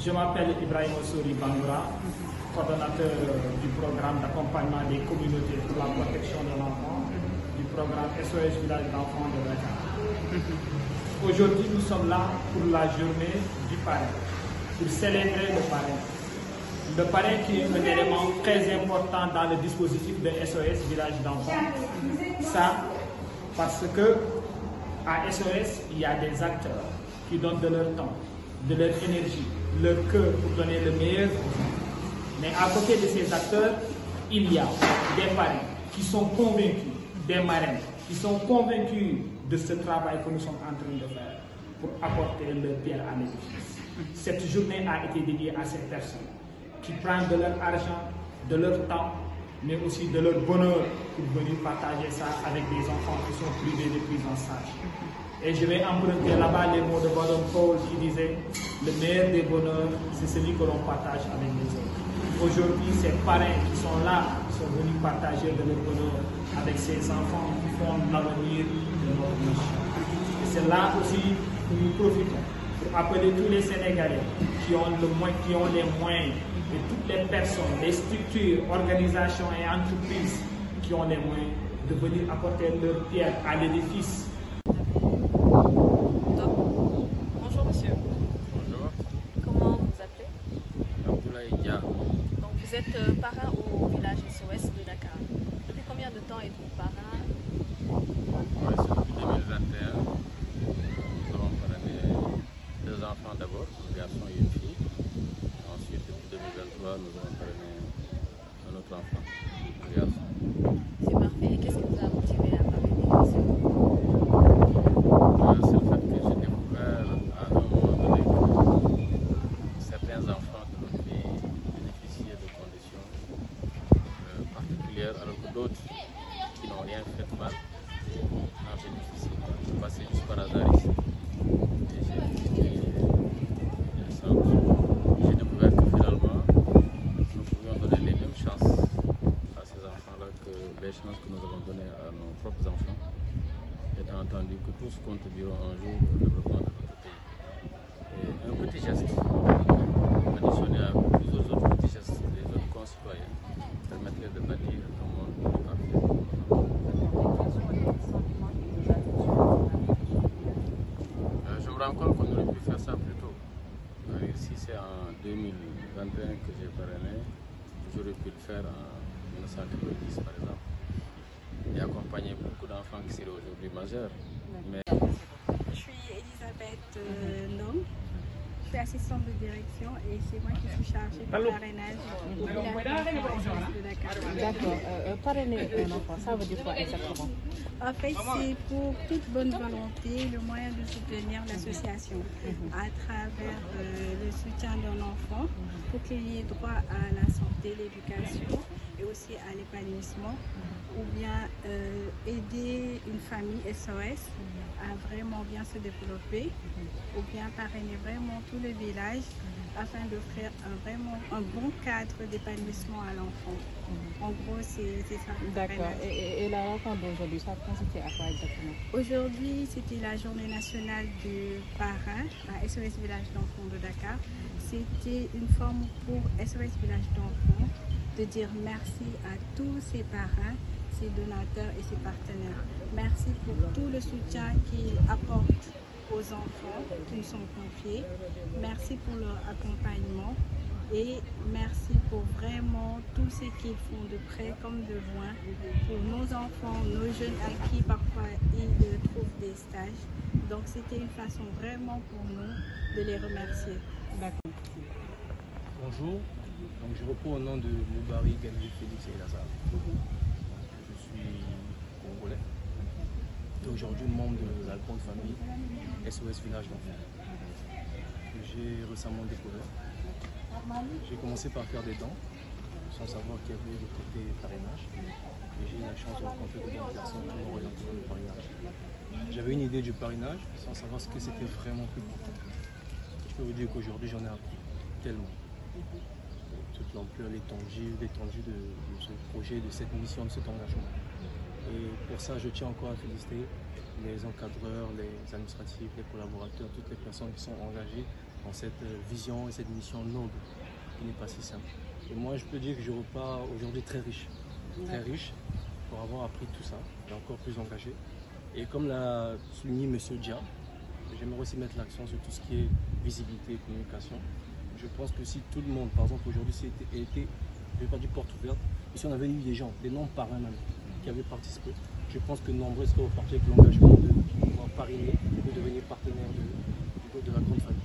Je m'appelle Ibrahim Ossouri Bangoura, coordonnateur du programme d'accompagnement des communautés pour la protection de l'enfant, du programme SOS Village d'enfants de Dakar. Aujourd'hui, nous sommes là pour la journée du parrain, pour célébrer le parrain. Le parrain qui est un élément très important dans le dispositif de SOS Village d'enfants. Ça, parce que à SOS, il y a des acteurs qui donnent de leur temps, de leur énergie, leur cœur pour donner le meilleur. Mais à côté de ces acteurs, il y a des parrains qui sont convaincus, des marraines qui sont convaincus de ce travail que nous sommes en train de faire pour apporter leur pierre à l'édifice. Cette journée a été dédiée à ces personnes qui prennent de leur argent, de leur temps, mais aussi de leur bonheur pour venir partager ça avec des enfants qui sont privés de prise en charge. Et je vais emprunter là-bas les mots de Baron Paul qui disait « Le meilleur des bonheurs, c'est celui que l'on partage avec les autres ». Aujourd'hui, ces parrains qui sont là, qui sont venus partager de leur bonheur avec ces enfants qui font l'avenir de notre nation. Et c'est là aussi que nous profitons pour appeler tous les Sénégalais qui ont les moyens et toutes les personnes, les structures, organisations et entreprises qui ont les moyens de venir apporter leur pierre à l'édifice. Bonjour monsieur. Bonjour. Comment vous vous appelez? Abdoulaye Dia. Donc vous êtes parrain au village SOS de Dakar. Depuis combien de temps êtes-vous parrain? Ouais, c'est depuis 2021. Nous avons parrainé 2 enfants d'abord, un garçon et une fille. Ensuite, depuis 2023, nous avons parrainé un autre enfant, un garçon. C'est parfait. Et qu'est-ce qui vous a motivé à parrainer monsieur? C'est le fait que j'ai découvert à un moment donné que certains enfants de notre pays bénéficiaient de conditions particulières, alors que d'autres qui n'ont rien fait de mal en bénéficient. Je suis passé juste par hasard ici et j'ai découvert que finalement nous pouvions donner les mêmes chances à ces enfants-là que les chances que nous avons données à nos propres enfants, étant entendu que tous contribueront un jour au développement de notre pays. Et un petit geste, additionné à plusieurs autres petits gestes des autres concitoyens, permettrait de bâtir un monde plus parfait. Je me rends compte qu'on aurait pu faire ça plus tôt. Si c'est en 2021 que j'ai parrainé, j'aurais pu le faire en 1990 par exemple, et accompagner beaucoup d'enfants qui seraient aujourd'hui majeurs. Mais... Je suis Elisabeth Ndong, je suis assistante de direction et c'est moi qui suis chargée du parrainage au village de Dakar. D'accord. Parrainer un enfant, ça veut dire quoi exactement? En fait, c'est pour toute bonne volonté le moyen de soutenir l'association à travers le soutien d'un enfant pour qu'il y ait droit à la santé, l'éducation et aussi à l'épanouissement, ou bien aider une famille SOS à vraiment bien se développer, ou bien parrainer vraiment tout le village afin d'offrir un bon cadre d'épanouissement à l'enfant. En gros, c'est ça. D'accord. Et la rencontre d'aujourd'hui, ça consistait à quoi exactement? Aujourd'hui, c'était la journée nationale du parrain à SOS Village d'enfants de Dakar. C'était une forme pour SOS Village d'enfants de dire merci à tous ces parrains, ses donateurs et ses partenaires. Merci pour tout le soutien qu'ils apportent aux enfants qui nous sont confiés. Merci pour leur accompagnement et merci pour vraiment tout ce qu'ils font de près comme de loin pour nos enfants, nos jeunes à qui parfois ils trouvent des stages. Donc c'était une façon vraiment pour nous de les remercier. D'accord. Bonjour, donc je reprends au nom de Moubari Gandhi Félix et Lazare. Je suis congolais et aujourd'hui membre de la grande famille SOS Village d'enfants. J'ai récemment découvert. J'ai commencé par faire des dents sans savoir qu'il y avait le côté parrainage. Et j'ai eu la chance de rencontrer de bonnes personnes qui m'ont orienté vers le parrainage. J'avais une idée du parrainage sans savoir ce que c'était vraiment plus important. Je peux vous dire qu'aujourd'hui j'en ai appris tellement. Toute l'ampleur, l'étendue de ce projet, de cette mission, de cet engagement. Et pour ça, je tiens encore à féliciter les encadreurs, les administratifs, les collaborateurs, toutes les personnes qui sont engagées dans cette vision et cette mission noble qui n'est pas si simple. Et moi, je peux dire que je repars aujourd'hui très riche pour avoir appris tout ça, et encore plus engagé. Et comme l'a souligné M. Dia, j'aimerais aussi mettre l'accent sur tout ce qui est visibilité et communication. Je pense que si tout le monde, par exemple aujourd'hui, c'était, je ne vais pas dire porte ouverte, mais si on avait eu des gens, des non-parrains même, qui avaient participé, je pense que nombreux seraient repartis avec l'engagement de pouvoir parrainer, de devenir partenaire de la grande famille.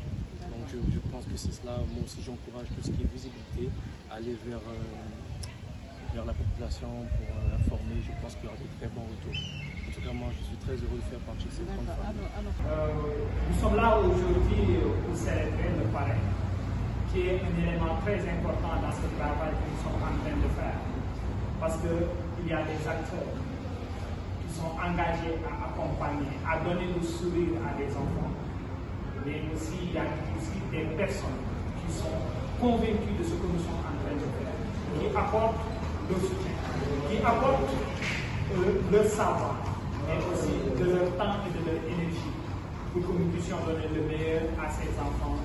Donc je pense que c'est cela, moi aussi j'encourage tout ce qui est visibilité, aller vers la population pour informer, je pense qu'il y aura de très bons retours. En tout cas, moi je suis très heureux de faire partie de cette grande famille. Nous sommes là aujourd'hui pour célébrer le parrain, qui est un élément très important dans ce travail que nous sommes en train de faire. Parce qu'il y a des acteurs qui sont engagés à accompagner, à donner le sourire à des enfants. Mais aussi, il y a aussi des personnes qui sont convaincues de ce que nous sommes en train de faire, qui apportent le soutien, qui apportent leur savoir, mais aussi de leur temps et de leur énergie pour que nous puissions donner le meilleur à ces enfants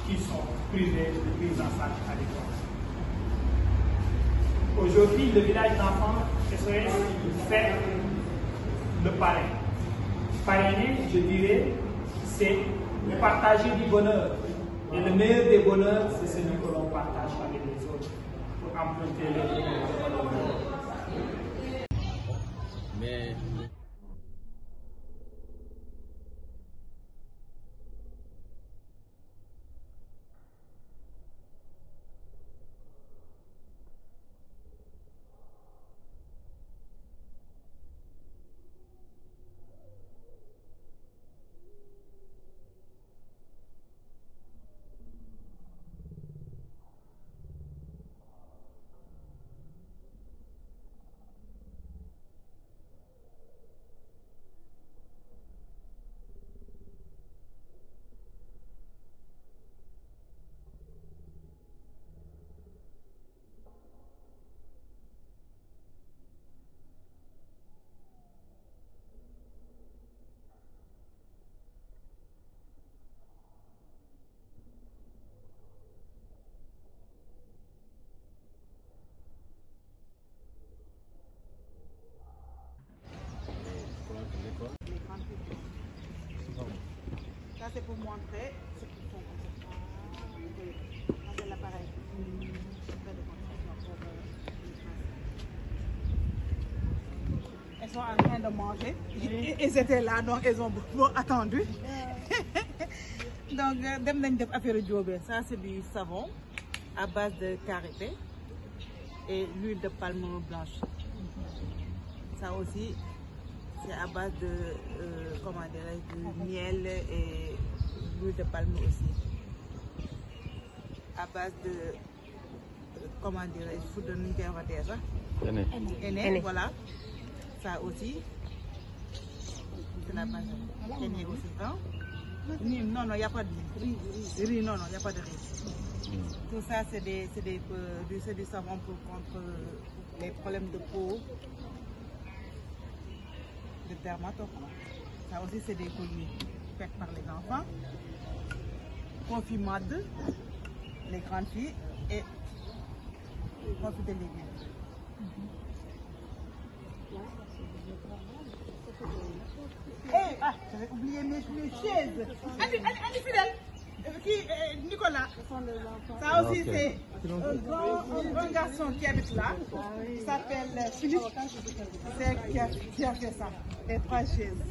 qui sont privés de prise en charge à l'école. Aujourd'hui, le village d'enfants SOS fait le parrain. Parrainer, je dirais, c'est partager du bonheur. Et le meilleur des bonheurs, c'est celui que l'on partage avec les autres pour emprunter les bonheurs. Mais Ça, c'est pour montrer ce qu'ils font comme ça. C'est l'appareil. Elles sont en train de manger. Ils étaient là, donc elles ont beaucoup attendu. Donc, ça, c'est du savon à base de karité et l'huile de palme blanche. Ça aussi, c'est à base de du miel et l'huile de palme aussi. À base de, voilà. Ça aussi, c'est la base. Aussi, hein? Non, il n'y a pas de riz. Non, il n'y a pas de riz. Tout ça, c'est du savon pour contre les problèmes de peau, de dermatome. Ça aussi, c'est des produits faits par les enfants. Confirmade, les grandes filles et confit de légumes. J'avais oublié mes chaises. Allez, Fidèle. Nicolas. Ça aussi, c'est un grand garçon qui habite là. Il s'appelle Philippe. C'est qui a fait ça. Les 3 chaises.